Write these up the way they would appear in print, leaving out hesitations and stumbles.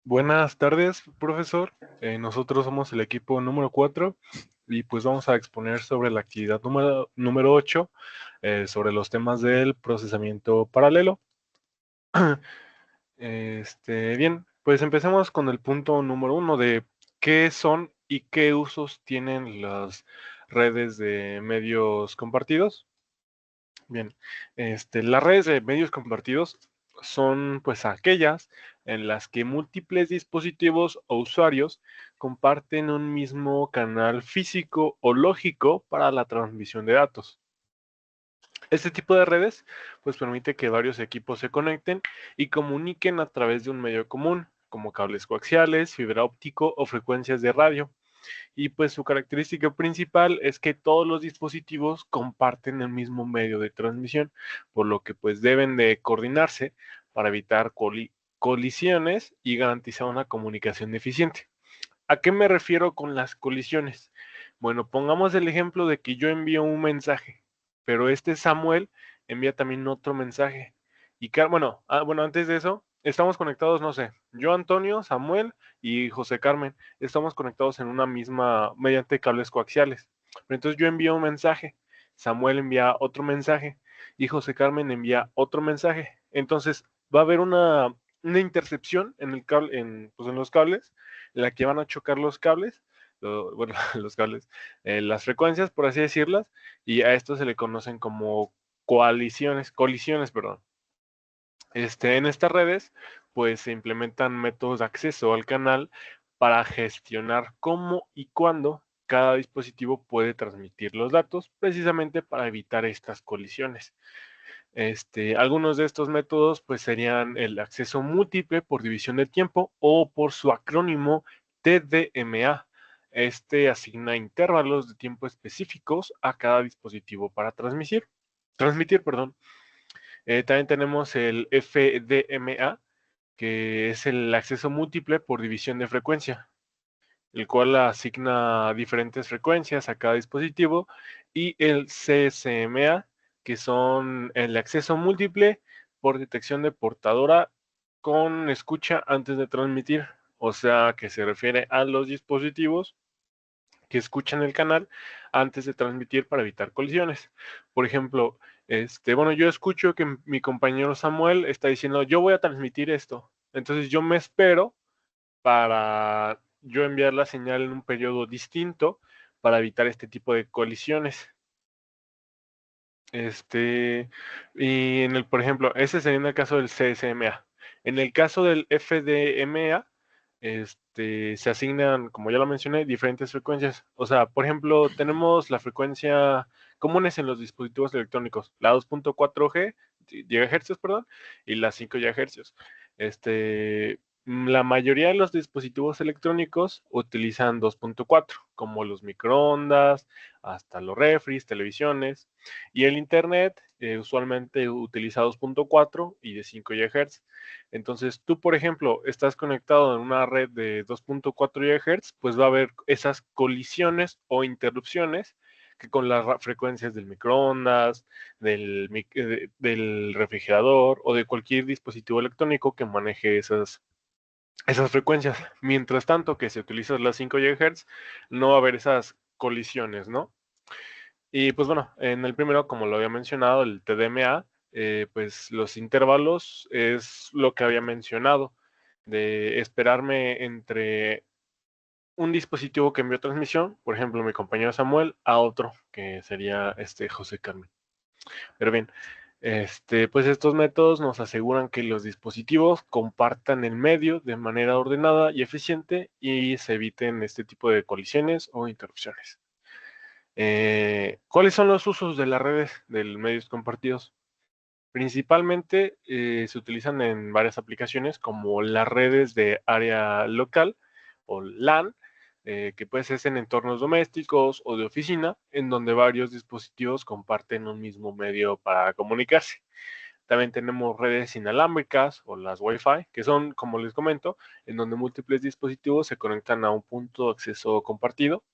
Buenas tardes, profesor. Nosotros somos el equipo número 4 y pues vamos a exponer sobre la actividad número 8, sobre los temas del procesamiento paralelo. Bien, pues empecemos con el punto número 1 de qué son y qué usos tienen las redes de medios compartidos. Bien, las redes de medios compartidos son pues aquellas en las que múltiples dispositivos o usuarios comparten un mismo canal físico o lógico para la transmisión de datos. Este tipo de redes pues permite que varios equipos se conecten y comuniquen a través de un medio común, como cables coaxiales, fibra óptico o frecuencias de radio. Y pues su característica principal es que todos los dispositivos comparten el mismo medio de transmisión, por lo que pues deben de coordinarse para evitar colisiones y garantizar una comunicación eficiente. ¿A qué me refiero con las colisiones? Bueno, pongamos el ejemplo de que yo envío un mensaje, pero este Samuel envía también otro mensaje. Y bueno, antes de eso, estamos conectados, no sé, yo, Antonio, Samuel y José Carmen, estamos conectados en una misma, mediante cables coaxiales. Pero entonces yo envío un mensaje, Samuel envía otro mensaje y José Carmen envía otro mensaje. Entonces va a haber una intercepción en el cable, pues en los cables, en la que van a chocar los cables, bueno, los cables, las frecuencias, por así decirlas, y a esto se le conocen como colisiones, perdón. En estas redes, pues se implementan métodos de acceso al canal para gestionar cómo y cuándo cada dispositivo puede transmitir los datos, precisamente para evitar estas colisiones. Algunos de estos métodos pues serían el acceso múltiple por división de tiempo o por su acrónimo TDMA. Este asigna intervalos de tiempo específicos a cada dispositivo para transmitir, perdón. También tenemos el FDMA, que es el acceso múltiple por división de frecuencia, el cual asigna diferentes frecuencias a cada dispositivo, y el CSMA, que son el acceso múltiple por detección de portadora con escucha antes de transmitir, o sea que se refiere a los dispositivos que escuchan el canal antes de transmitir para evitar colisiones. Por ejemplo, bueno, yo escucho que mi compañero Samuel está diciendo, yo voy a transmitir esto. Entonces yo me espero para yo enviar la señal en un periodo distinto para evitar este tipo de colisiones. Y por ejemplo, ese sería en el caso del CSMA. En el caso del FDMA, se asignan, como ya lo mencioné, diferentes frecuencias. O sea, por ejemplo, tenemos la frecuencia comunes en los dispositivos electrónicos, la 2.4 GHz, perdón, y la 5 GHz. La mayoría de los dispositivos electrónicos utilizan 2.4, como los microondas, hasta los refris, televisiones. Y el Internet usualmente utiliza 2.4 y de 5 GHz. Entonces, tú, por ejemplo, estás conectado en una red de 2.4 GHz, pues va a haber esas colisiones o interrupciones que con las frecuencias del microondas, del refrigerador o de cualquier dispositivo electrónico que maneje esas frecuencias. Mientras tanto que si utilizas las 5 GHz, no va a haber esas colisiones, ¿no? Y pues bueno, en el primero, como lo había mencionado, el TDMA, pues los intervalos es lo que había mencionado, de esperarme entre un dispositivo que envió transmisión, por ejemplo, mi compañero Samuel, a otro, que sería José Carmen. Pero bien, pues estos métodos nos aseguran que los dispositivos compartan el medio de manera ordenada y eficiente y se eviten este tipo de colisiones o interrupciones. ¿Cuáles son los usos de las redes de medios compartidos? Principalmente se utilizan en varias aplicaciones como las redes de área local o LAN, que puede ser en entornos domésticos o de oficina, en donde varios dispositivos comparten un mismo medio para comunicarse. También tenemos redes inalámbricas o las Wi-Fi, que son, como les comento, en donde múltiples dispositivos se conectan a un punto de acceso compartido.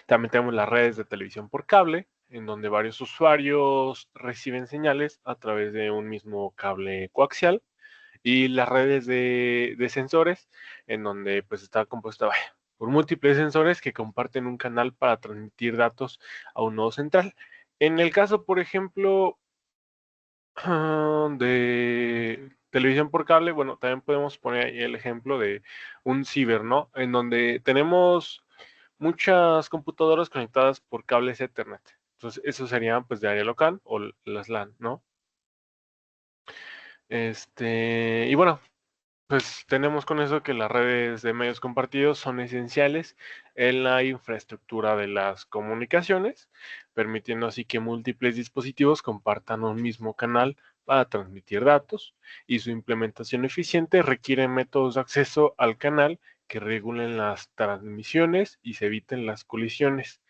También tenemos las redes de televisión por cable, en donde varios usuarios reciben señales a través de un mismo cable coaxial. Y las redes de sensores, en donde pues está compuesta por múltiples sensores que comparten un canal para transmitir datos a un nodo central. En el caso, por ejemplo, de televisión por cable, bueno, también podemos poner ahí el ejemplo de un ciber, ¿no? En donde tenemos muchas computadoras conectadas por cables Ethernet. Entonces, eso serían pues de área local o las LAN, ¿no? Y bueno, pues tenemos con eso que las redes de medios compartidos son esenciales en la infraestructura de las comunicaciones, permitiendo así que múltiples dispositivos compartan un mismo canal para transmitir datos, y su implementación eficiente requiere métodos de acceso al canal que regulen las transmisiones y se eviten las colisiones.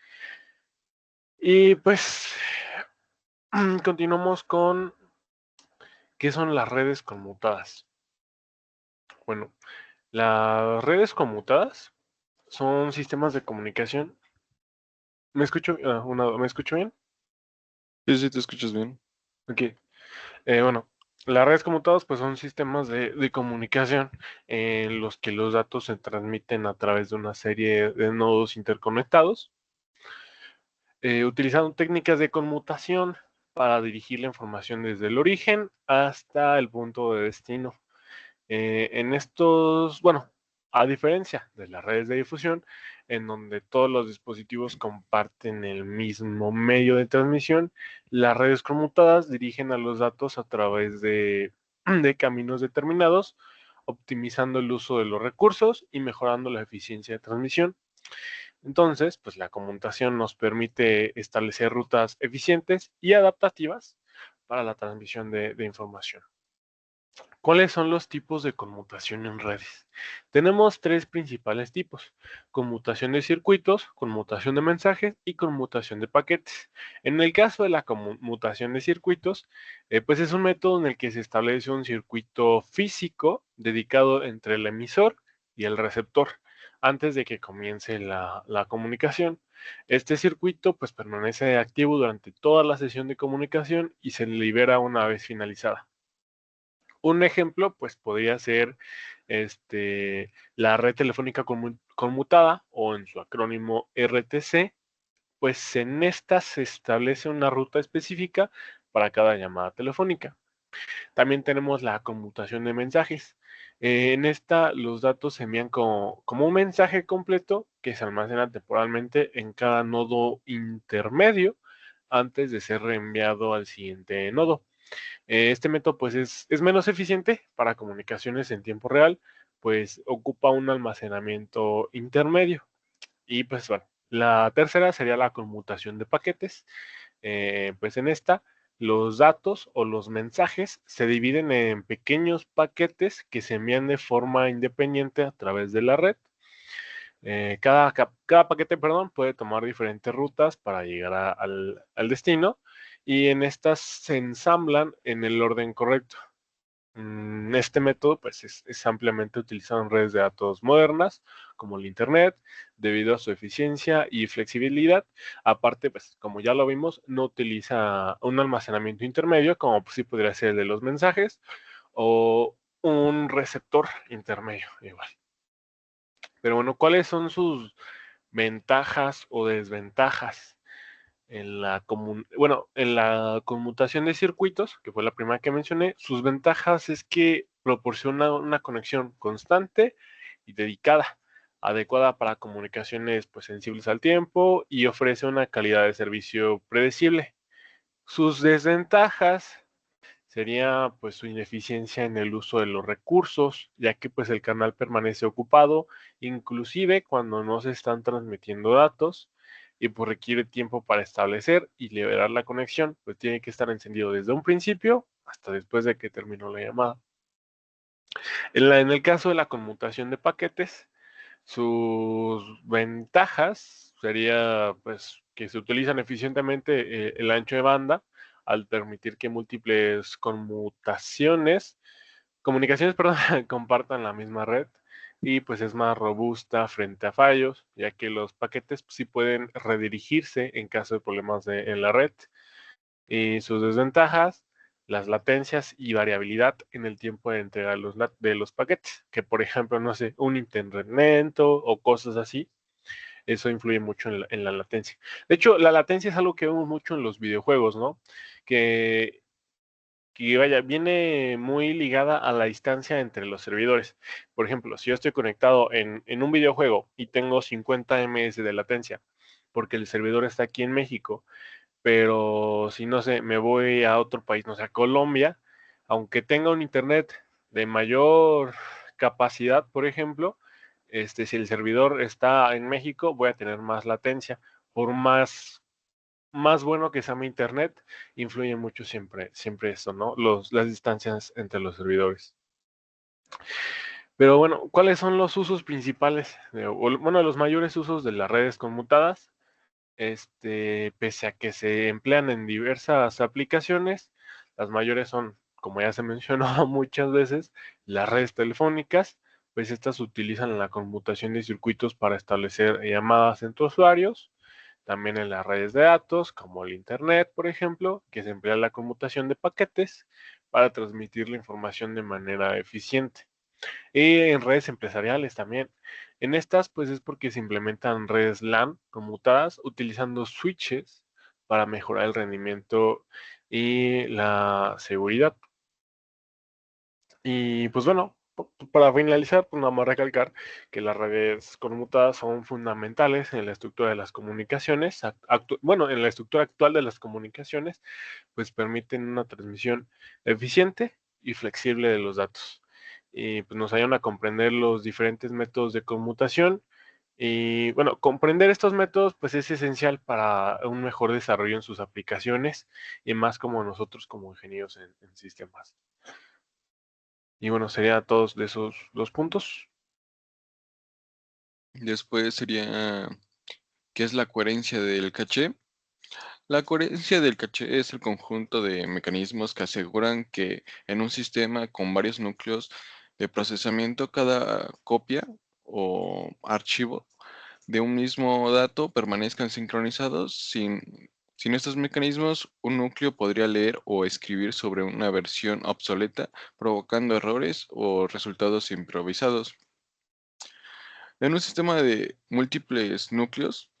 Y pues continuamos con qué son las redes conmutadas. Bueno, las redes conmutadas son sistemas de comunicación. ¿Me escucho? ¿Me escucho bien? Sí, sí, te escuchas bien. Ok. Bueno, las redes conmutadas pues son sistemas de comunicación en los que los datos se transmiten a través de una serie de nodos interconectados, utilizando técnicas de conmutación para dirigir la información desde el origen hasta el punto de destino. En estos, bueno, a diferencia de las redes de difusión, en donde todos los dispositivos comparten el mismo medio de transmisión, las redes conmutadas dirigen a los datos a través de caminos determinados, optimizando el uso de los recursos y mejorando la eficiencia de transmisión. Entonces, pues la conmutación nos permite establecer rutas eficientes y adaptativas para la transmisión de información. ¿Cuáles son los tipos de conmutación en redes? Tenemos tres principales tipos: conmutación de circuitos, conmutación de mensajes y conmutación de paquetes. En el caso de la conmutación de circuitos, pues es un método en el que se establece un circuito físico dedicado entre el emisor y el receptor antes de que comience la comunicación. Este circuito pues permanece activo durante toda la sesión de comunicación y se libera una vez finalizada. Un ejemplo, pues podría ser la red telefónica conmutada, o en su acrónimo RTC, pues en esta se establece una ruta específica para cada llamada telefónica. También tenemos la conmutación de mensajes. En esta los datos se envían como un mensaje completo que se almacena temporalmente en cada nodo intermedio antes de ser reenviado al siguiente nodo. Este método pues es menos eficiente para comunicaciones en tiempo real, pues ocupa un almacenamiento intermedio. Y pues bueno, la tercera sería la conmutación de paquetes. Pues en esta, los datos o los mensajes se dividen en pequeños paquetes que se envían de forma independiente a través de la red. Cada paquete, perdón, puede tomar diferentes rutas para llegar al destino, y en estas se ensamblan en el orden correcto. Este método pues es ampliamente utilizado en redes de datos modernas como el Internet, debido a su eficiencia y flexibilidad. Aparte, pues como ya lo vimos, no utiliza un almacenamiento intermedio como pues, sí podría ser el de los mensajes, o un receptor intermedio igual. Pero bueno, ¿cuáles son sus ventajas o desventajas en la conmutación de circuitos, que fue la primera que mencioné? Sus ventajas es que proporciona una conexión constante y dedicada, adecuada para comunicaciones pues sensibles al tiempo, y ofrece una calidad de servicio predecible. Sus desventajas sería pues su ineficiencia en el uso de los recursos, ya que pues el canal permanece ocupado, inclusive cuando no se están transmitiendo datos, y pues requiere tiempo para establecer y liberar la conexión, pues tiene que estar encendido desde un principio hasta después de que terminó la llamada. En el caso de la conmutación de paquetes, sus ventajas sería pues que se utilizan eficientemente el ancho de banda, al permitir que múltiples comunicaciones, perdón, compartan la misma red, y pues es más robusta frente a fallos, ya que los paquetes sí pueden redirigirse en caso de problemas en la red. Y sus desventajas las latencias y variabilidad en el tiempo de entrega de los paquetes, que por ejemplo, no sé, un internet lento o cosas así, eso influye mucho en la latencia. De hecho, la latencia es algo que vemos mucho en los videojuegos, ¿no? Que, que vaya, viene muy ligada a la distancia entre los servidores. Por ejemplo, si yo estoy conectado en un videojuego y tengo 50 ms de latencia, porque el servidor está aquí en México, pero si no sé, me voy a otro país, no sé, a Colombia, aunque tenga un internet de mayor capacidad, por ejemplo, si el servidor está en México, voy a tener más latencia. Por más bueno que sea mi internet, influye mucho siempre eso, ¿no? Las distancias entre los servidores. Pero bueno, ¿cuáles son los usos principales? Bueno, los mayores usos de las redes conmutadas. Pese a que se emplean en diversas aplicaciones, las mayores son, como ya se mencionó muchas veces, las redes telefónicas, pues estas utilizan la conmutación de circuitos para establecer llamadas entre usuarios, también en las redes de datos, como el Internet, por ejemplo, que se emplea la conmutación de paquetes para transmitir la información de manera eficiente. Y en redes empresariales también. En estas, pues es porque se implementan redes LAN conmutadas utilizando switches para mejorar el rendimiento y la seguridad. Y pues bueno, para finalizar, pues nada más recalcar que las redes conmutadas son fundamentales en la estructura de las comunicaciones. Bueno, en la estructura actual de las comunicaciones, pues permiten una transmisión eficiente y flexible de los datos. Y pues nos ayudan a comprender los diferentes métodos de conmutación. Y bueno, comprender estos métodos pues es esencial para un mejor desarrollo en sus aplicaciones y más como nosotros como ingenieros en sistemas. Y bueno, sería todos de esos dos puntos. Después sería, ¿qué es la coherencia del caché? La coherencia del caché es el conjunto de mecanismos que aseguran que en un sistema con varios núcleos de procesamiento, cada copia o archivo de un mismo dato permanezcan sincronizados. Sin estos mecanismos, un núcleo podría leer o escribir sobre una versión obsoleta, provocando errores o resultados improvisados. En un sistema de múltiples núcleos,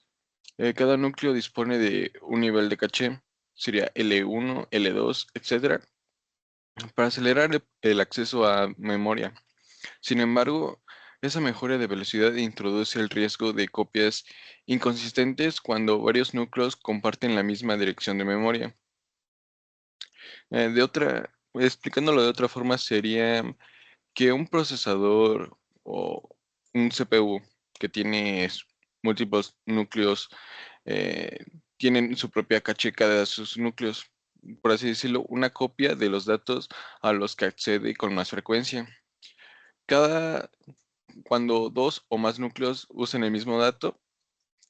cada núcleo dispone de un nivel de caché, sería L1, L2, etcétera, para acelerar el acceso a memoria. Sin embargo, esa mejora de velocidad introduce el riesgo de copias inconsistentes cuando varios núcleos comparten la misma dirección de memoria. Explicándolo de otra forma, sería que un procesador o un CPU que tiene múltiples núcleos eh, tienen su propia caché cada de sus núcleos, por así decirlo, una copia de los datos a los que accede con más frecuencia. Cada cuando dos o más núcleos usen el mismo dato,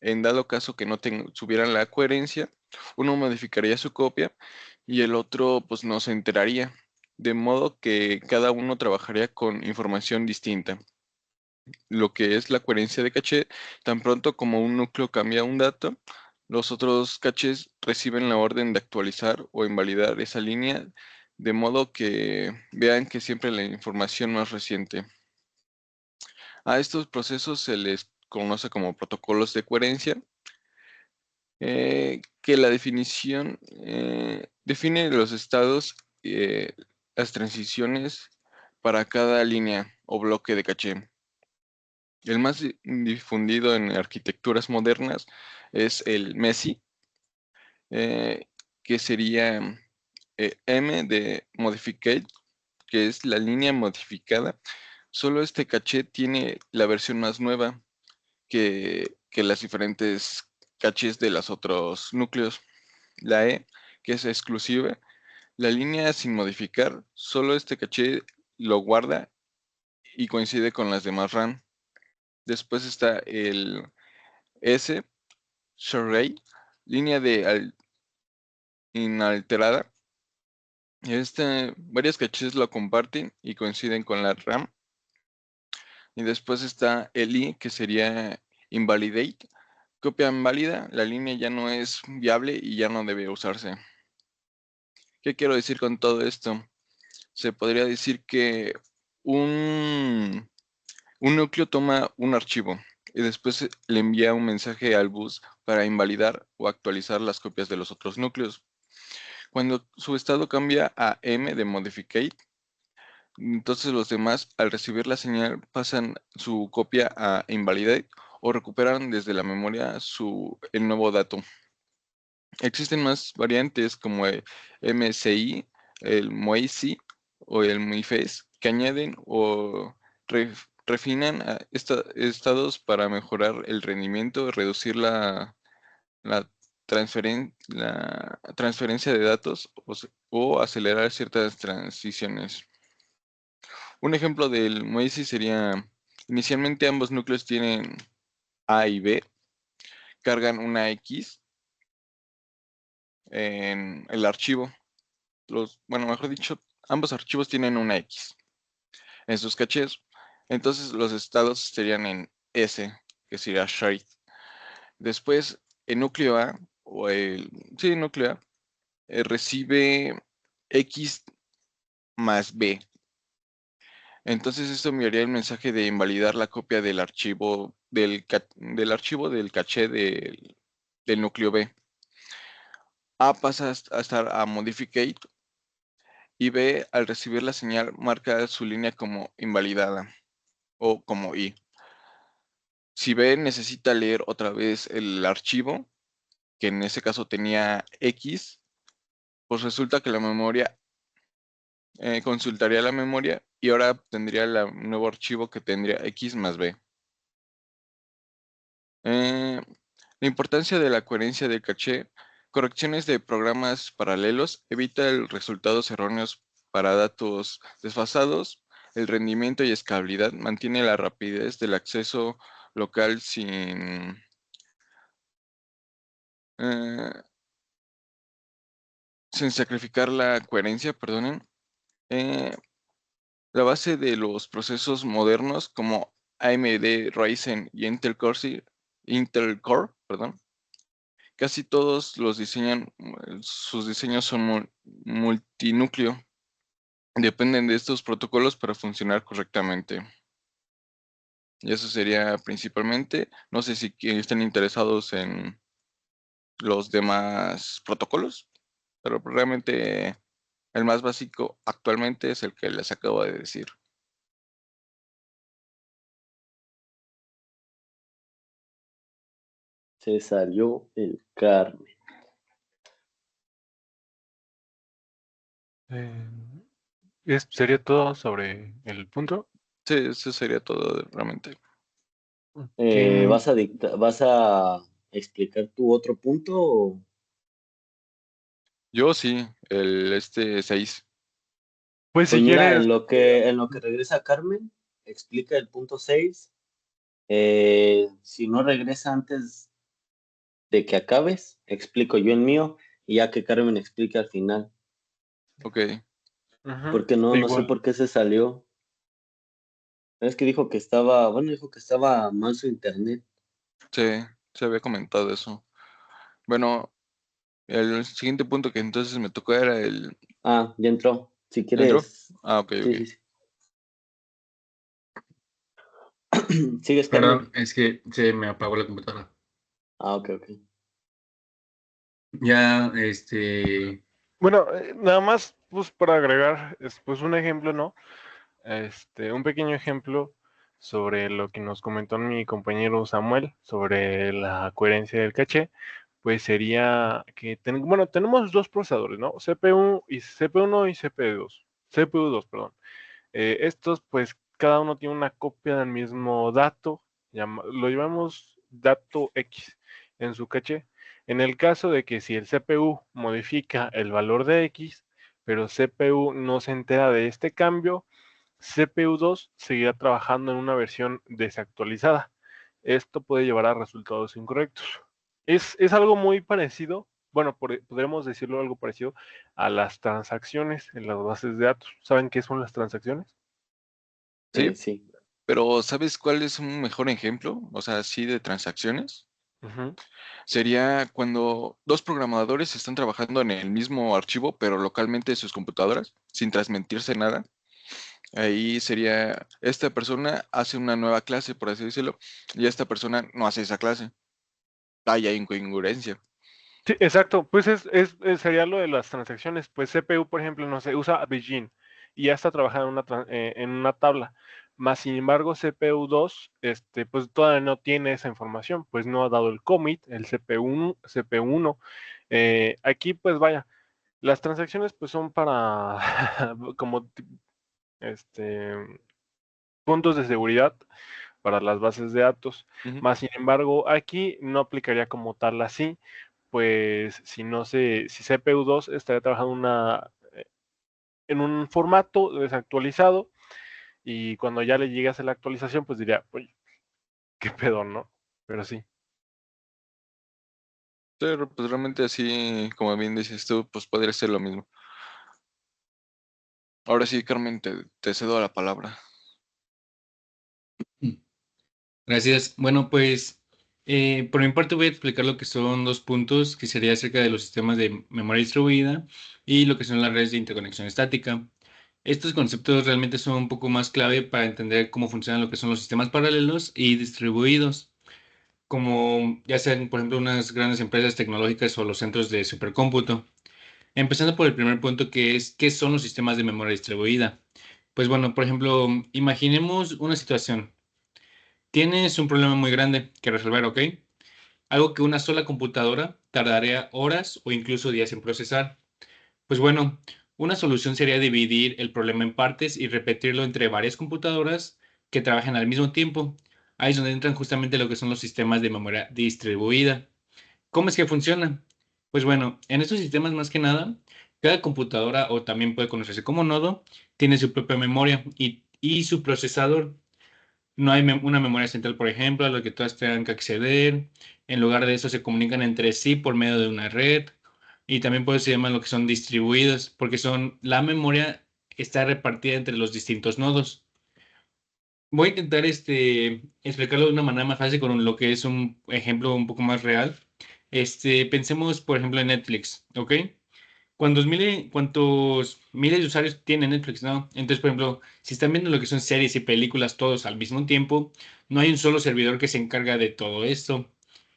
en dado caso que no tuvieran la coherencia, uno modificaría su copia y el otro pues no se enteraría, de modo que cada uno trabajaría con información distinta. Lo que es la coherencia de caché, tan pronto como un núcleo cambia un dato, los otros cachés reciben la orden de actualizar o invalidar esa línea, de modo que vean que siempre la información más reciente. A estos procesos se les conoce como protocolos de coherencia, que la definición define los estados, las transiciones para cada línea o bloque de caché. El más difundido en arquitecturas modernas es el MESI, eh, que sería M de Modificate, que es la línea modificada. Solo este caché tiene la versión más nueva que las diferentes cachés de los otros núcleos. La E, que es exclusiva, la línea sin modificar, solo este caché lo guarda y coincide con las demás RAM. Después está el S, Shorey, línea de inalterada. Varias cachés lo comparten y coinciden con la RAM. Y después está el I, que sería invalidate. Copia inválida, la línea ya no es viable y ya no debe usarse. ¿Qué quiero decir con todo esto? Se podría decir que un núcleo toma un archivo y después le envía un mensaje al bus para invalidar o actualizar las copias de los otros núcleos. Cuando su estado cambia a M de modificate, entonces los demás, al recibir la señal, pasan su copia a invalidate o recuperan desde la memoria el nuevo dato. Existen más variantes como el MCI, el MUICI o el MUIFES que añaden o refinan estados para mejorar el rendimiento, reducir la transferencia de datos o acelerar ciertas transiciones. Un ejemplo del MUICI sería, inicialmente ambos núcleos tienen A y B, cargan una X en el archivo. Bueno, mejor dicho, ambos archivos tienen una X en sus cachés. Entonces los estados serían en S, que sería shared. Después, el núcleo A, núcleo A, recibe X más B. Entonces esto enviaría el mensaje de invalidar la copia del archivo del caché del núcleo B. A pasa a estar a modificate y B, al recibir la señal, marca su línea como invalidada o como I. Si B necesita leer otra vez el archivo, que en ese caso tenía X, pues resulta que la memoria consultaría la memoria y ahora tendría el nuevo archivo que tendría X más B. La importancia de la coherencia del caché. Correcciones de programas paralelos evita resultados erróneos para datos desfasados. El rendimiento y escalabilidad mantiene la rapidez del acceso local eh, sin sacrificar la coherencia, perdonen. Eh, la base de los procesos modernos como AMD Ryzen y Intel Core, perdón, casi todos sus diseños son multinúcleo. Dependen de estos protocolos para funcionar correctamente. Y eso sería principalmente. No sé si están interesados en los demás protocolos, pero realmente el más básico actualmente es el que les acabo de decir. Se salió el Carmen. ¿Sería todo sobre el punto? Sí, eso sería todo realmente. ¿Vas a vas a explicar tu otro punto? Yo sí, el 6. Pues Pues si mira, quieres, en lo que regresa Carmen, explica el punto 6. Si no regresa antes de que acabes, explico yo el mío y ya que Carmen explique al final. Ok, ujú, Porque no sé igual. por qué se salió. Es que dijo que estaba, bueno, dijo que estaba mal su internet. sí, se había comentado eso. Bueno, el siguiente punto que entonces me tocó era el... Ah, ya entró. Si ¿Ya entró? quieres, Ah, ok, sí, ok. sí, sí. ¿Sigues, Carmen? Perdón, es que se me apagó la computadora. Ah, ok, ok. Ya, Bueno, nada más, pues para agregar, pues un ejemplo, ¿no? Un pequeño ejemplo sobre lo que nos comentó mi compañero Samuel sobre la coherencia del caché, pues sería que, bueno, tenemos dos procesadores, ¿no? CPU1 y CPU2, perdón. Estos, pues, cada uno tiene una copia del mismo dato, lo llamamos dato X en su caché. En el caso de que si el CPU modifica el valor de X, pero CPU no se entera de este cambio, CPU2 seguirá trabajando en una versión desactualizada. Esto puede llevar a resultados incorrectos. Es algo muy parecido, bueno, podríamos decirlo algo parecido a las transacciones en las bases de datos. ¿Saben qué son las transacciones? Sí, Sí. pero ¿sabes cuál es un mejor ejemplo? O sea, sí, de transacciones. Ujú. Sería cuando dos programadores están trabajando en el mismo archivo, pero localmente en sus computadoras, sin transmitirse nada. Ahí sería, esta persona hace una nueva clase, por así decirlo, y esta persona no hace esa clase. Ahí hay incongruencia. Sí, exacto. Pues sería lo de las transacciones. Pues CPU, por ejemplo, no sé, usa Beijing y ya está trabajando en una tabla. Más sin embargo, CPU2, pues todavía no tiene esa información, pues no ha dado el commit, el CPU1. Aquí, pues vaya, las transacciones pues son para como este, puntos de seguridad para las bases de datos. Ujú. Más sin embargo, aquí no aplicaría como tal así, pues si CPU2 estaría trabajando en un formato desactualizado y cuando ya le llegase la actualización, pues diría, oye, qué pedo, ¿no? Pero sí. Pero pues realmente así, como bien dices tú, pues podría ser lo mismo. Ahora sí, Carmen, te cedo la palabra. Gracias. Bueno, pues por mi parte voy a explicar lo que son dos puntos, que sería acerca de los sistemas de memoria distribuida y lo que son las redes de interconexión estática. Estos conceptos realmente son un poco más clave para entender cómo funcionan lo que son los sistemas paralelos y distribuidos, como ya sean, por ejemplo, unas grandes empresas tecnológicas o los centros de supercómputo. Empezando por el primer punto, que es ¿qué son los sistemas de memoria distribuida? Pues bueno, por ejemplo, imaginemos una situación. Tienes un problema muy grande que resolver, ¿ok? Algo que una sola computadora tardaría horas o incluso días en procesar. Pues bueno, una solución sería dividir el problema en partes y repetirlo entre varias computadoras que trabajen al mismo tiempo. Ahí es donde entran justamente lo que son los sistemas de memoria distribuida. ¿Cómo es que funciona? Pues bueno, en estos sistemas más que nada, cada computadora o también puede conocerse como nodo, tiene su propia memoria y su procesador. No hay una memoria central, por ejemplo, a la que todas tengan que acceder. En lugar de eso, se comunican entre sí por medio de una red. Y también se llaman lo que son distribuidos, porque son la memoria está repartida entre los distintos nodos. Voy a intentar explicarlo de una manera más fácil con lo que es un ejemplo un poco más real. Pensemos, por ejemplo, en Netflix, ¿ok? ¿Cuántos miles de usuarios tiene Netflix, no? Entonces, por ejemplo, si están viendo lo que son series y películas todos al mismo tiempo, no hay un solo servidor que se encarga de todo esto,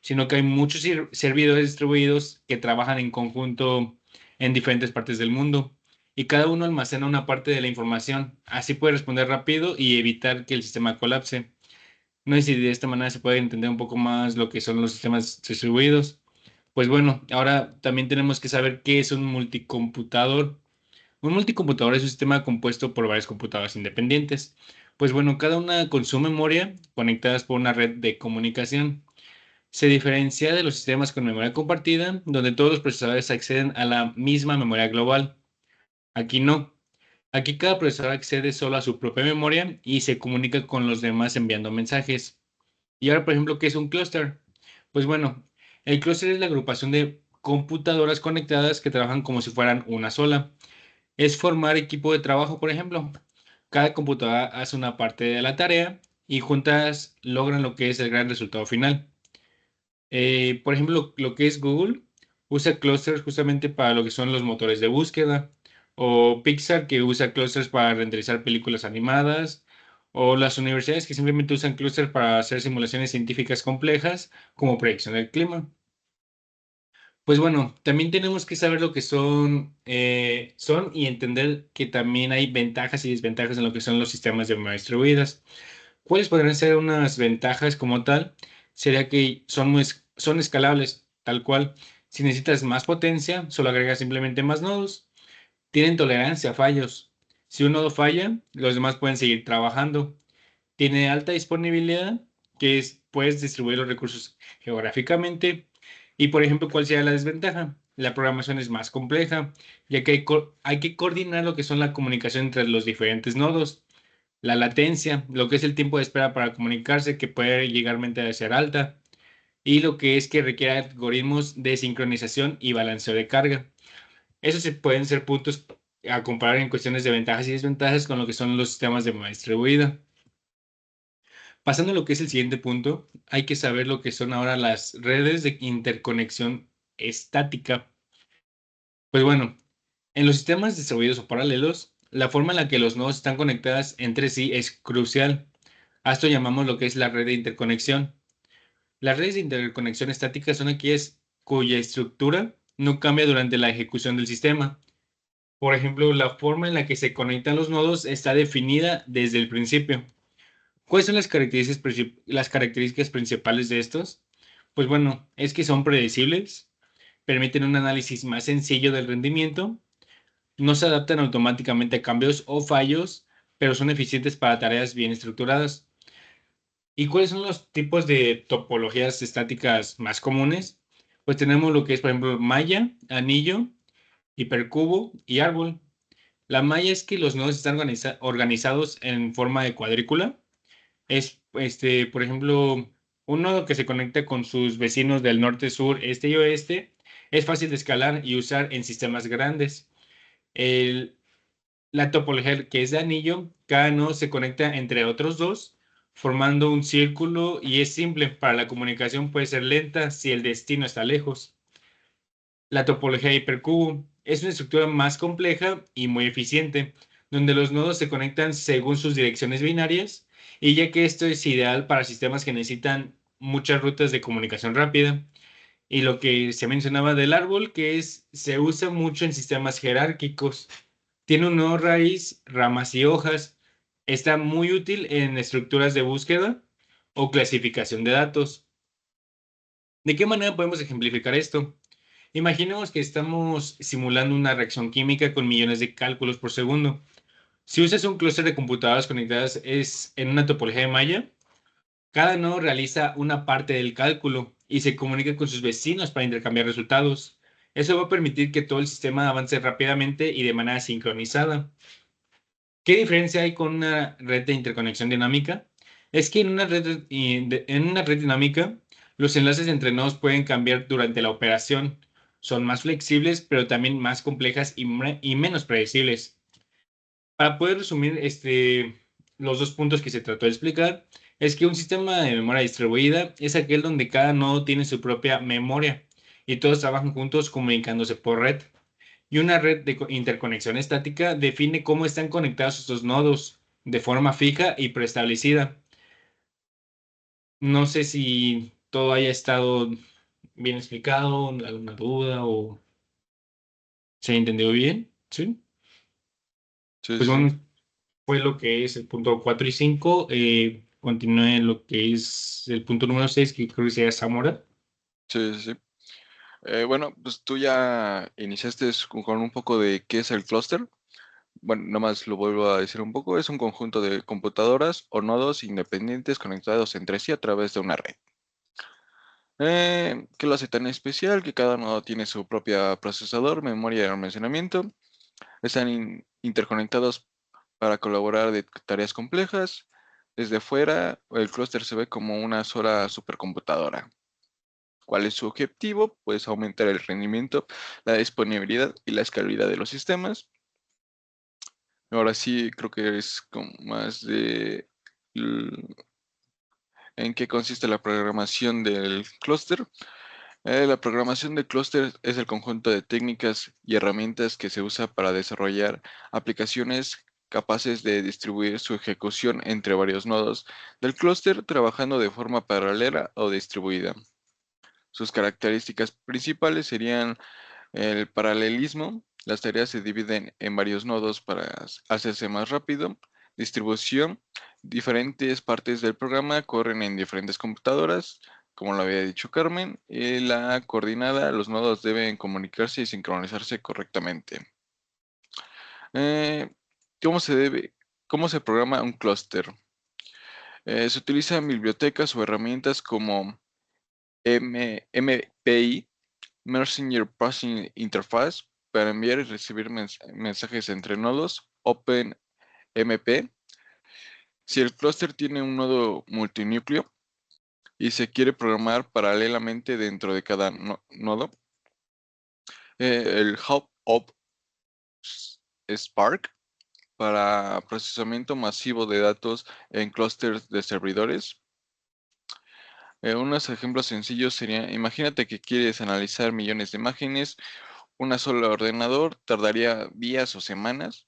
sino que hay muchos servidores distribuidos que trabajan en conjunto en diferentes partes del mundo y cada uno almacena una parte de la información. Así puede responder rápido y evitar que el sistema colapse. No sé si de esta manera se puede entender un poco más lo que son los sistemas distribuidos. Pues bueno, ahora también tenemos que saber qué es un multicomputador. Un multicomputador es un sistema compuesto por varias computadoras independientes. Pues bueno, cada una con su memoria conectadas por una red de comunicación. Se diferencia de los sistemas con memoria compartida, donde todos los procesadores acceden a la misma memoria global. Aquí no. Aquí cada procesador accede solo a su propia memoria y se comunica con los demás enviando mensajes. Y ahora, por ejemplo, ¿qué es un clúster? Pues bueno, el clúster es la agrupación de computadoras conectadas que trabajan como si fueran una sola. Es formar equipo de trabajo, por ejemplo. Cada computadora hace una parte de la tarea y juntas logran lo que es el gran resultado final. Por ejemplo, lo que es Google usa clusters justamente para lo que son los motores de búsqueda, o Pixar que usa clusters para renderizar películas animadas, o las universidades que simplemente usan clusters para hacer simulaciones científicas complejas como predicción del clima. Pues bueno, también tenemos que saber lo que son y entender que también hay ventajas y desventajas en lo que son los sistemas de memoria distribuidas. ¿Cuáles podrían ser unas ventajas como tal? Sería que son escalables, tal cual. Si necesitas más potencia, solo agregas simplemente más nodos. Tienen tolerancia a fallos. Si un nodo falla, los demás pueden seguir trabajando. Tiene alta disponibilidad, puedes distribuir los recursos geográficamente. Y, por ejemplo, ¿cuál sería la desventaja? La programación es más compleja, ya que hay que coordinar lo que son la comunicación entre los diferentes nodos. La latencia, lo que es el tiempo de espera para comunicarse, que puede llegarmente a ser alta, y lo que es que requiere algoritmos de sincronización y balanceo de carga. Esos pueden ser puntos a comparar en cuestiones de ventajas y desventajas con lo que son los sistemas de memoria distribuida. Pasando a lo que es el siguiente punto, hay que saber lo que son ahora las redes de interconexión estática. Pues bueno, en los sistemas distribuidos o paralelos, la forma en la que los nodos están conectadas entre sí es crucial. A esto llamamos lo que es la red de interconexión. Las redes de interconexión estática son aquellas cuya estructura no cambia durante la ejecución del sistema. Por ejemplo, la forma en la que se conectan los nodos está definida desde el principio. ¿Cuáles son las características principales de estos? Pues bueno, es que son predecibles, permiten un análisis más sencillo del rendimiento, no se adaptan automáticamente a cambios o fallos, pero son eficientes para tareas bien estructuradas. ¿Y cuáles son los tipos de topologías estáticas más comunes? Pues tenemos lo que es, por ejemplo, malla, anillo, hipercubo y árbol. La malla es que los nodos están organizados en forma de cuadrícula. Es, por ejemplo, un nodo que se conecta con sus vecinos del norte, sur, este y oeste. Es fácil de escalar y usar en sistemas grandes. El, la topología que es de anillo, cada nodo se conecta entre otros dos, formando un círculo y es simple. Para la comunicación puede ser lenta si el destino está lejos. La topología de hipercubo es una estructura más compleja y muy eficiente, donde los nodos se conectan según sus direcciones binarias, y ya que esto es ideal para sistemas que necesitan muchas rutas de comunicación rápida. Y lo que se mencionaba del árbol, que se usa mucho en sistemas jerárquicos. Tiene un nodo raíz, ramas y hojas. Está muy útil en estructuras de búsqueda o clasificación de datos. ¿De qué manera podemos ejemplificar esto? Imaginemos que estamos simulando una reacción química con millones de cálculos por segundo. Si usas un clúster de computadoras conectadas en una topología de malla, cada nodo realiza una parte del cálculo y se comunica con sus vecinos para intercambiar resultados. Eso va a permitir que todo el sistema avance rápidamente y de manera sincronizada. ¿Qué diferencia hay con una red de interconexión dinámica? Es que en una red dinámica, los enlaces entre nodos pueden cambiar durante la operación. Son más flexibles, pero también más complejas y menos predecibles. Para poder resumir los dos puntos que se trató de explicar, es que un sistema de memoria distribuida es aquel donde cada nodo tiene su propia memoria y todos trabajan juntos comunicándose por red. Y una red de interconexión estática define cómo están conectados estos nodos de forma fija y preestablecida. No sé si todo haya estado bien explicado, alguna duda o se ha entendido bien. ¿Sí? Sí, Pues sí, sí. bueno, fue lo que es el punto 4 y 5. Continúe lo que es el punto número 6, que creo que sería Zamora. Sí, sí, sí. Bueno, pues tú ya iniciaste con un poco de qué es el clúster. Bueno, nomás lo vuelvo a decir un poco. Es un conjunto de computadoras o nodos independientes conectados entre sí a través de una red. ¿Qué lo hace tan especial? Que cada nodo tiene su propio procesador, memoria y almacenamiento. Están interconectados para colaborar de tareas complejas. Desde fuera, el clúster se ve como una sola supercomputadora. ¿Cuál es su objetivo? Pues aumentar el rendimiento, la disponibilidad y la escalabilidad de los sistemas. Ahora sí, creo que es como más de en qué consiste la programación del clúster. La programación del clúster es el conjunto de técnicas y herramientas que se usa para desarrollar aplicaciones capaces de distribuir su ejecución entre varios nodos del clúster trabajando de forma paralela o distribuida. Sus características principales serían el paralelismo. Las tareas se dividen en varios nodos para hacerse más rápido. Distribución. Diferentes partes del programa corren en diferentes computadoras, como lo había dicho Carmen. Y la coordinada, los nodos deben comunicarse y sincronizarse correctamente. Eh, ¿Cómo se programa un clúster? Se utilizan bibliotecas o herramientas como MPI, Messenger Passing Interface, para enviar y recibir mensajes entre nodos, OpenMP. Si el clúster tiene un nodo multinúcleo y se quiere programar paralelamente dentro de cada nodo, el Hub of Spark para procesamiento masivo de datos en clústeres de servidores. Unos ejemplos sencillos serían, imagínate que quieres analizar millones de imágenes, una sola ordenador tardaría días o semanas,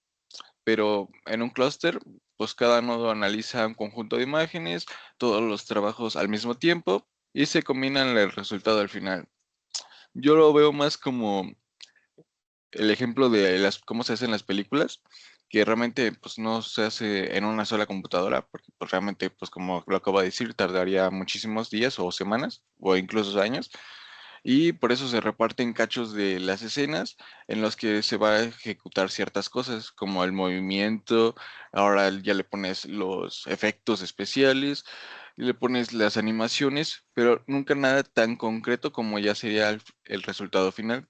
pero en un clúster, pues cada nodo analiza un conjunto de imágenes, todos los trabajos al mismo tiempo y se combinan el resultado al final. Yo lo veo más como el ejemplo de cómo se hacen las películas, que realmente pues no se hace en una sola computadora, porque pues, realmente, pues como lo acabo de decir, tardaría muchísimos días o semanas o incluso años, y por eso se reparten cachos de las escenas en los que se va a ejecutar ciertas cosas, como el movimiento, ahora ya le pones los efectos especiales, y le pones las animaciones, pero nunca nada tan concreto como ya sería el resultado final.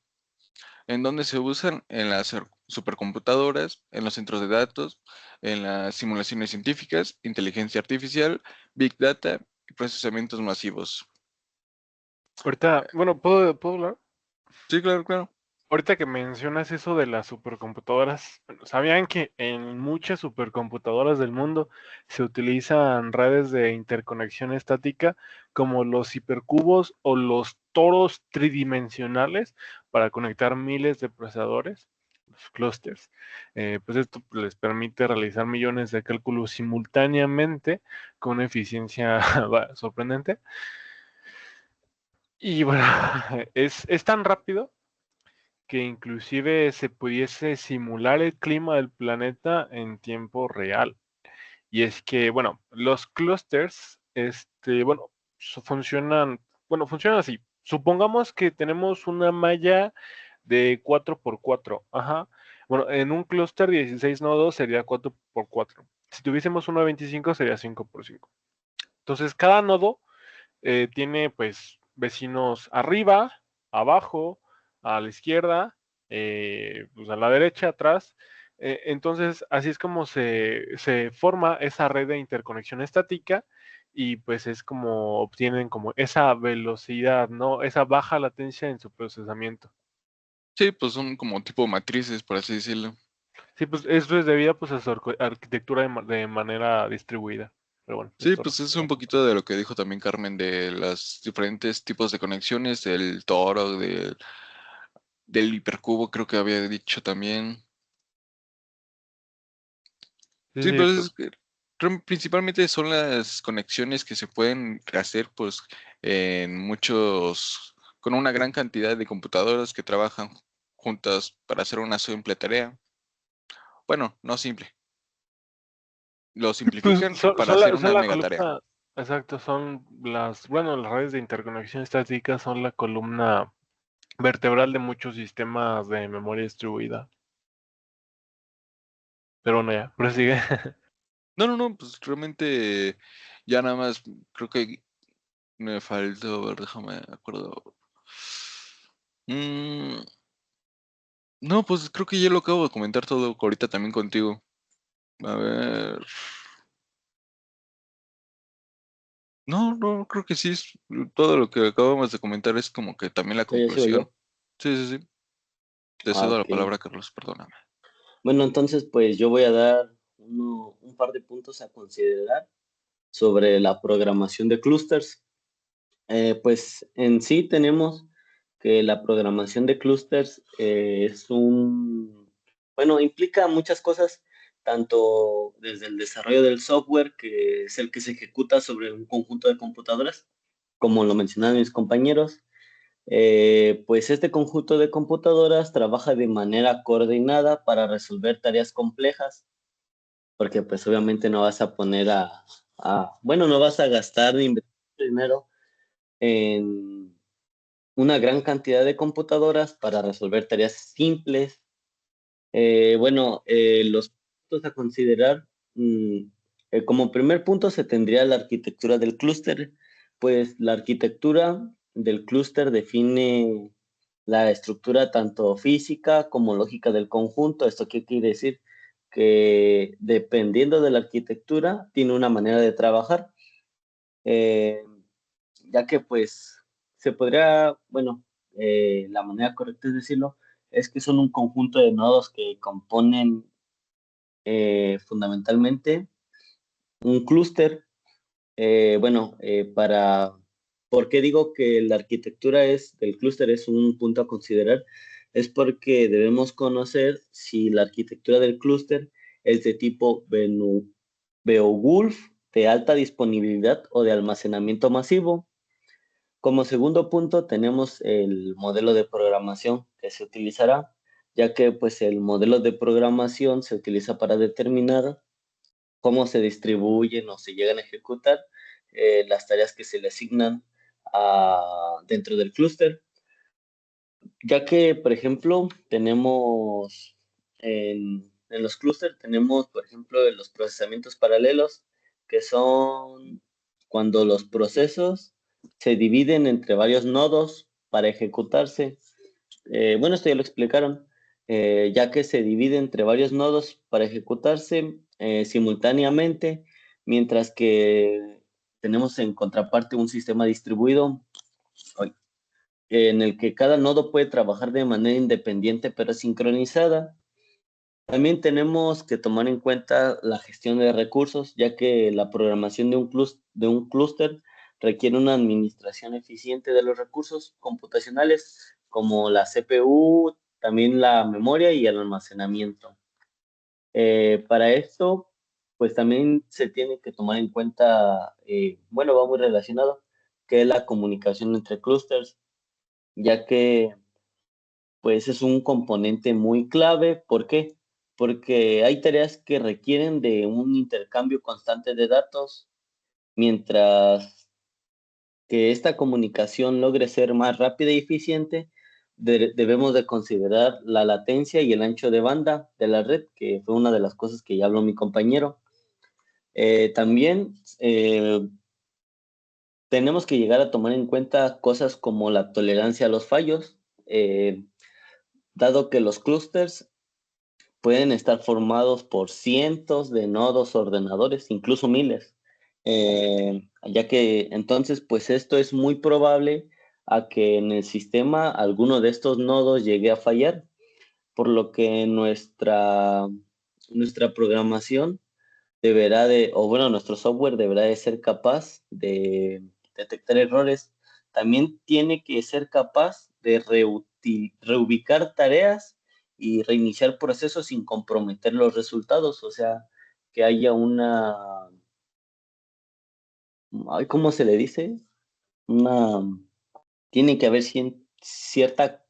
¿En dónde se usan? En las supercomputadoras, en los centros de datos, en las simulaciones científicas, inteligencia artificial, big data y procesamientos masivos. Ahorita, bueno, ¿puedo hablar? Sí, claro, claro. Ahorita que mencionas eso de las supercomputadoras, ¿sabían que en muchas supercomputadoras del mundo se utilizan redes de interconexión estática como los hipercubos o los toros tridimensionales para conectar miles de procesadores, los clústeres? Pues esto les permite realizar millones de cálculos simultáneamente con una eficiencia sorprendente. Y bueno, es tan rápido que inclusive se pudiese simular el clima del planeta en tiempo real. Y es que, bueno, los clusters, bueno, funcionan así. Supongamos que tenemos una malla de 4x4. Ajá. Bueno, en un clúster 16 nodos sería 4x4. Si tuviésemos uno de 25 sería 5x5. Entonces, cada nodo tiene pues vecinos arriba, abajo, a la izquierda, pues a la derecha, atrás. Entonces, así es como se forma esa red de interconexión estática y pues es como obtienen como esa velocidad, ¿no? Esa baja latencia en su procesamiento. Sí, pues son como tipo matrices, por así decirlo. Sí, pues eso es debido pues a su arquitectura de manera distribuida. Pero bueno, Sí, esto pues es un poquito de lo que dijo también Carmen de los diferentes tipos de conexiones, del toro, del hipercubo, creo que había dicho también. sí, Sí, sí, pues pues, es que principalmente son las conexiones que se pueden hacer pues en con una gran cantidad de computadoras que trabajan juntas para hacer una simple tarea. Bueno, no simple, lo pues simplifican son, para son hacer la, son una la mega tarea. columna, exacto, bueno, las redes de interconexión estática son la columna vertebral de muchos sistemas de memoria distribuida. Pero bueno, ya, prosigue. No, no, no, pues realmente ya nada más creo que me faltó, a ver, déjame acuerdo. Mm, no, pues creo que ya lo acabo de comentar todo ahorita también contigo. A ver. No, no, creo que sí, todo lo que acabamos de comentar es como que también la ¿Ya sigo conclusión. yo? Sí, sí, sí. Te Ah, cedo la ok. palabra, Carlos, perdóname. Bueno, entonces pues yo voy a dar un par de puntos a considerar sobre la programación de clústeres. Pues en sí tenemos que la programación de clústeres bueno, implica muchas cosas, tanto desde el desarrollo del software, que es el que se ejecuta sobre un conjunto de computadoras, como lo mencionaban mis compañeros. Pues este conjunto de computadoras trabaja de manera coordinada para resolver tareas complejas, porque pues obviamente no vas a poner bueno, no vas a gastar ni invertir dinero en una gran cantidad de computadoras para resolver tareas simples. Bueno, los puntos a considerar, como primer punto se tendría la arquitectura del clúster, pues la arquitectura del clúster define la estructura tanto física como lógica del conjunto. ¿Esto qué quiere decir? Que dependiendo de la arquitectura, tiene una manera de trabajar. Eh, ya que pues se podría, bueno, la manera correcta de decirlo es que son un conjunto de nodos que componen fundamentalmente un clúster. ¿Por qué digo que la arquitectura del clúster es un punto a considerar? Es porque debemos conocer si la arquitectura del clúster es de tipo Beowulf, de alta disponibilidad o de almacenamiento masivo. Como segundo punto tenemos el modelo de programación que se utilizará, ya que pues el modelo de programación se utiliza para determinar cómo se distribuyen o se llegan a ejecutar las tareas que se le asignan dentro del clúster, ya que, por ejemplo, tenemos en los clústeres, tenemos, por ejemplo, los procesamientos paralelos, que son cuando los procesos se dividen entre varios nodos para ejecutarse. Bueno, esto ya lo explicaron, ya que se divide entre varios nodos para ejecutarse simultáneamente, mientras que tenemos en contraparte un sistema distribuido en el que cada nodo puede trabajar de manera independiente pero sincronizada. También tenemos que tomar en cuenta la gestión de recursos, ya que la programación de un clúster requiere una administración eficiente de los recursos computacionales, como la CPU, también la memoria y el almacenamiento. Para esto, pues también se tiene que tomar en cuenta, va muy relacionado, que es la comunicación entre clústeres, ya que pues es un componente muy clave. ¿Por qué? Porque hay tareas que requieren de un intercambio constante de datos, mientras que esta comunicación logre ser más rápida y eficiente, debemos de considerar la latencia y el ancho de banda de la red, que fue una de las cosas que ya habló mi compañero. También tenemos que llegar a tomar en cuenta cosas como la tolerancia a los fallos, dado que los clústeres pueden estar formados por cientos de nodos ordenadores, incluso miles, ya que entonces, pues esto es muy probable a que en el sistema alguno de estos nodos llegue a fallar, por lo que nuestra programación nuestro software deberá de ser capaz de detectar errores. También tiene que ser capaz de reubicar tareas y reiniciar procesos sin comprometer los resultados, o sea, que haya ¿cómo se le dice? Una, tiene que haber cierta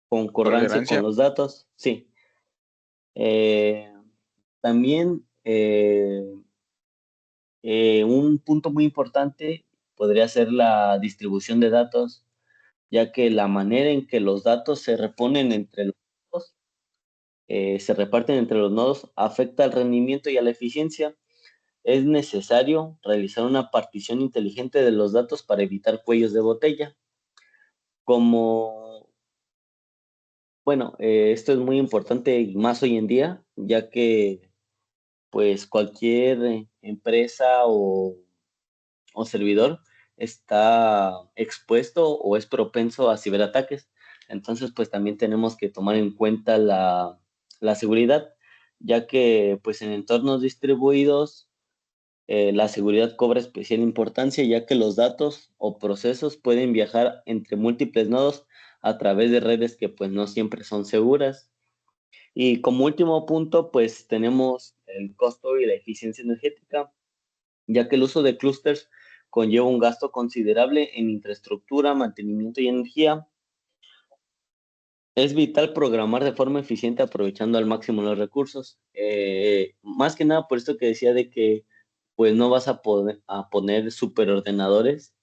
concordancia con Tolerancia. los datos, sí. También un punto muy importante podría ser la distribución de datos, ya que la manera en que los datos se reponen entre los nodos, se reparten entre los nodos, afecta al rendimiento y a la eficiencia. Es necesario realizar una partición inteligente de los datos para evitar cuellos de botella. Esto es muy importante y más hoy en día, ya que pues cualquier empresa o servidor está expuesto o es propenso a ciberataques. Entonces, pues también tenemos que tomar en cuenta la seguridad, ya que pues en entornos distribuidos la seguridad cobra especial importancia, ya que los datos o procesos pueden viajar entre múltiples nodos a través de redes que pues no siempre son seguras. Y como último punto, pues tenemos el costo y la eficiencia energética, ya que el uso de clústeres conlleva un gasto considerable en infraestructura, mantenimiento y energía. Es vital programar de forma eficiente aprovechando al máximo los recursos. Más que nada por esto que decía de que pues no vas a poner superordenadores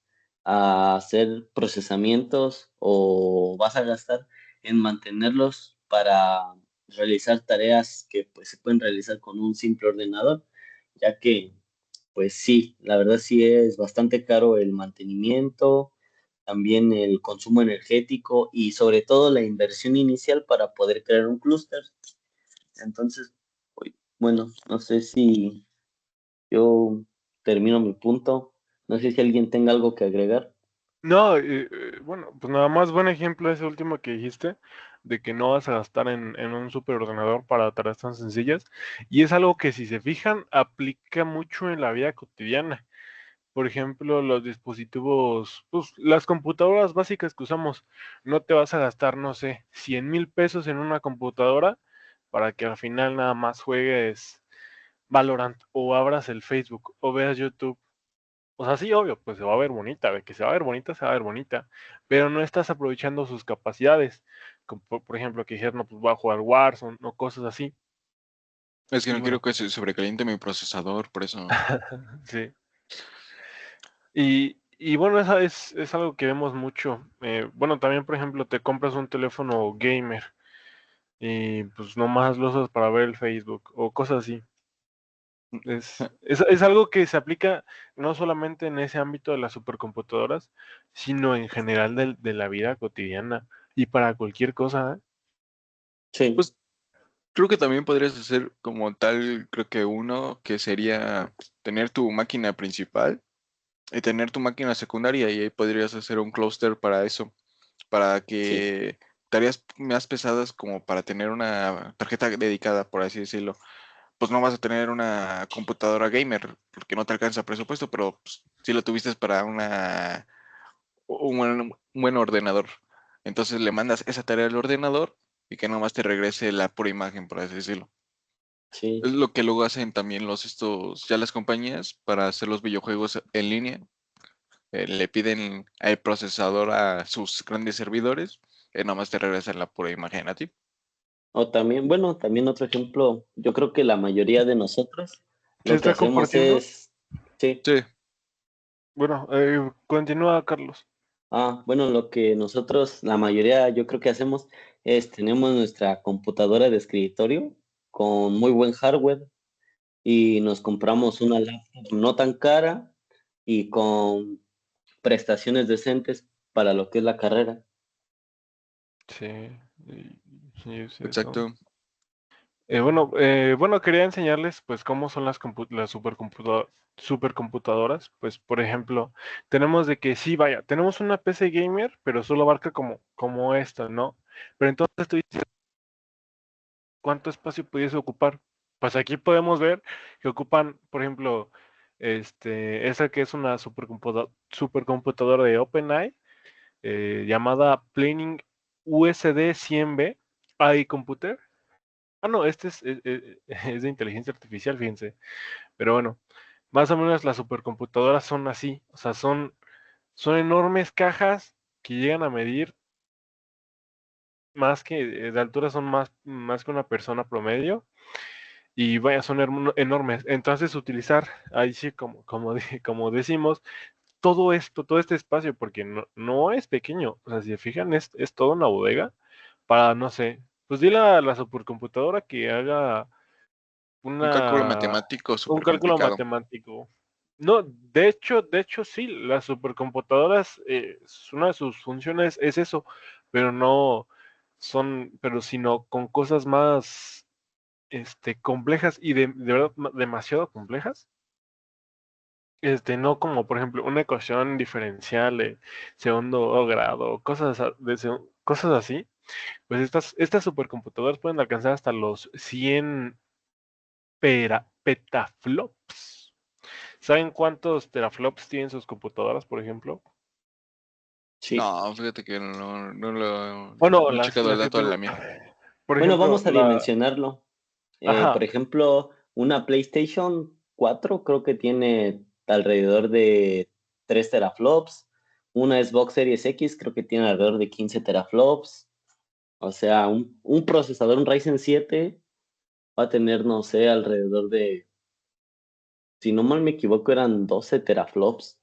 a hacer procesamientos o vas a gastar en mantenerlos para realizar tareas que pues se pueden realizar con un simple ordenador, ya que pues sí, la verdad sí es bastante caro el mantenimiento, también el consumo energético y sobre todo la inversión inicial para poder crear un clúster. Entonces, bueno, no sé si yo termino mi punto. No sé si alguien tenga algo que agregar. No, bueno, pues nada más buen ejemplo ese último que dijiste, de que no vas a gastar en un superordenador para tareas tan sencillas. Y es algo que, si se fijan, aplica mucho en la vida cotidiana. Por ejemplo, los dispositivos, pues las computadoras básicas que usamos, no te vas a gastar, no sé, 100,000 pesos en una computadora para que al final nada más juegues Valorant o abras el Facebook o veas YouTube. O sea, sí, obvio, pues se va a ver bonita, de que se va a ver bonita, se va a ver bonita, pero no estás aprovechando sus capacidades. Como por ejemplo, que dijeron, no, pues voy a jugar Warzone o cosas así. Es que Y no bueno, quiero que se sobrecaliente mi procesador, por eso. sí. Y bueno, esa es algo que vemos mucho. Bueno, también, por ejemplo, te compras un teléfono gamer y pues nomás lo usas para ver el Facebook o cosas así. Es algo que se aplica no solamente en ese ámbito de las supercomputadoras, sino en general de la vida cotidiana y para cualquier cosa, ¿eh? Sí, Pues creo que también podrías hacer como tal, creo que uno que sería tener tu máquina principal y tener tu máquina secundaria y ahí podrías hacer un clúster para eso, para sí, que tareas más pesadas como para tener una tarjeta dedicada, por así decirlo, pues no vas a tener una computadora gamer porque no te alcanza presupuesto, pero pues, si lo tuviste para un buen ordenador. Entonces le mandas esa tarea al ordenador y que nomás te regrese la pura imagen, por así decirlo. sí. Es lo que luego hacen también ya las compañías para hacer los videojuegos en línea. Le piden al procesador a sus grandes servidores, que nomás te regresan la pura imagen a ti. O también, bueno, también otro ejemplo, yo creo que la mayoría de nosotros ¿Se lo que está hacemos compartiendo? es, sí, Sí, Bueno, continúa, Carlos. bueno, lo que nosotros, la mayoría, yo creo que hacemos es tenemos nuestra computadora de escritorio con muy buen hardware y nos compramos una laptop no tan cara y con prestaciones decentes para lo que es la carrera. Sí, sí, sí, eso. exacto. Bueno, quería enseñarles pues cómo son las supercomputadoras. Pues, por ejemplo, tenemos de que sí, vaya, tenemos una PC gamer, pero solo abarca como esta, ¿no? Pero entonces tú dices, ¿cuánto espacio pudiese ocupar? Pues aquí podemos ver que ocupan, por ejemplo, esa que es una supercomputadora de OpenAI, llamada Planning USD 100B AI Computer. Ah, no, es de inteligencia artificial, fíjense. Pero bueno, más o menos las supercomputadoras son así. O sea, son enormes cajas que llegan a medir más que de altura, son más que una persona promedio. Y vaya, son enormes. Entonces, utilizar ahí sí, como decimos, todo este espacio, porque no es pequeño. O sea, si se fijan, es toda una bodega para, no sé, pues dile a la supercomputadora que haga Un cálculo una, matemático un súper cálculo complicado. matemático. No, de hecho sí, las supercomputadoras, una de sus funciones es eso, pero no pero sino con cosas más, complejas y de verdad demasiado complejas. No como por ejemplo una ecuación diferencial de segundo grado, cosas así. Pues estas supercomputadoras pueden alcanzar hasta los 100 petaflops. ¿Saben cuántos teraflops tienen sus computadoras, por ejemplo? Sí. No, fíjate que Bueno, no he checado el las que dato de tengo. la mía. Por Bueno, ejemplo, vamos a dimensionarlo. Por Ajá, ejemplo, una PlayStation 4 creo que tiene alrededor de 3 teraflops. Una Xbox Series X creo que tiene alrededor de 15 teraflops. O sea, un procesador, un Ryzen 7 va a tener, no sé, alrededor de, si no mal me equivoco, eran 12 teraflops.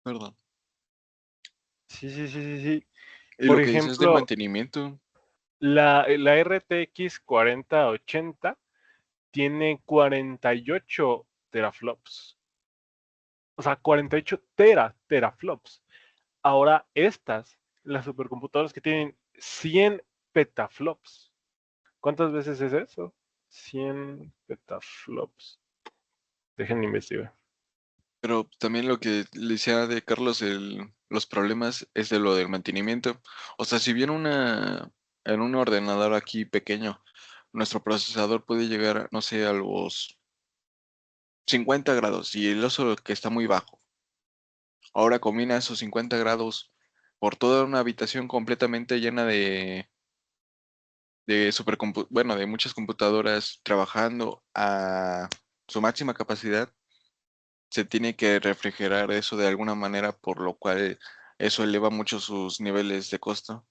Perdón. sí, sí, sí, sí, sí. Y Por lo que dices del ejemplo, mantenimiento, la RTX 4080 tiene 48 teraflops. O sea, 48 teraflops. Ahora las supercomputadoras que tienen 100 petaflops. ¿Cuántas veces es eso? 100 petaflops. Dejen investigar. Pero también lo que le decía de Carlos, los problemas es de lo del mantenimiento. O sea, si bien en un ordenador aquí pequeño, nuestro procesador puede llegar, no sé, a los 50 grados y el oso que está muy bajo. Ahora combina esos 50 grados por toda una habitación completamente llena bueno, de muchas computadoras trabajando a su máxima capacidad. Se tiene que refrigerar eso de alguna manera, por lo cual eso eleva mucho sus niveles de costo.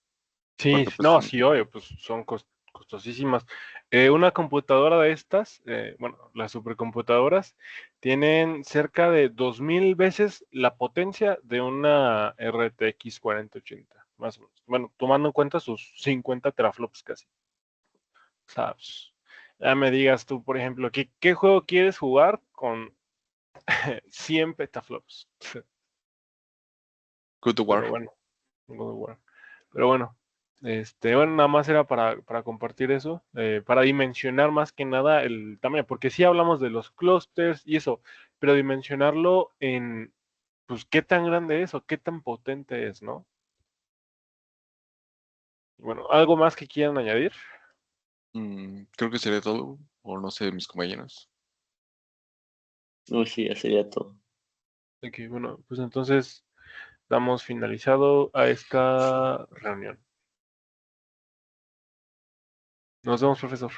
Sí, Porque pues no, sí, obvio, pues son costosísimas. Una computadora de estas, bueno, las supercomputadoras, tienen cerca de 2000 veces la potencia de una RTX 4080, más o menos. Bueno, tomando en cuenta sus 50 teraflops casi. ¿Sabes? Ya me digas tú, por ejemplo, ¿qué juego quieres jugar con 100 petaflops? God of War. Pero bueno, God of War. Pero bueno, bueno, nada más era para compartir eso, para dimensionar más que nada el tamaño, porque sí hablamos de los clústeres y eso, pero dimensionarlo en, pues, qué tan grande es o qué tan potente es, ¿no? Bueno, ¿algo más que quieran añadir? Creo que sería todo, o no sé, mis compañeros. No, sí, ya sería todo. Ok, bueno, pues entonces damos finalizado a esta reunión. Nos vemos, profesor.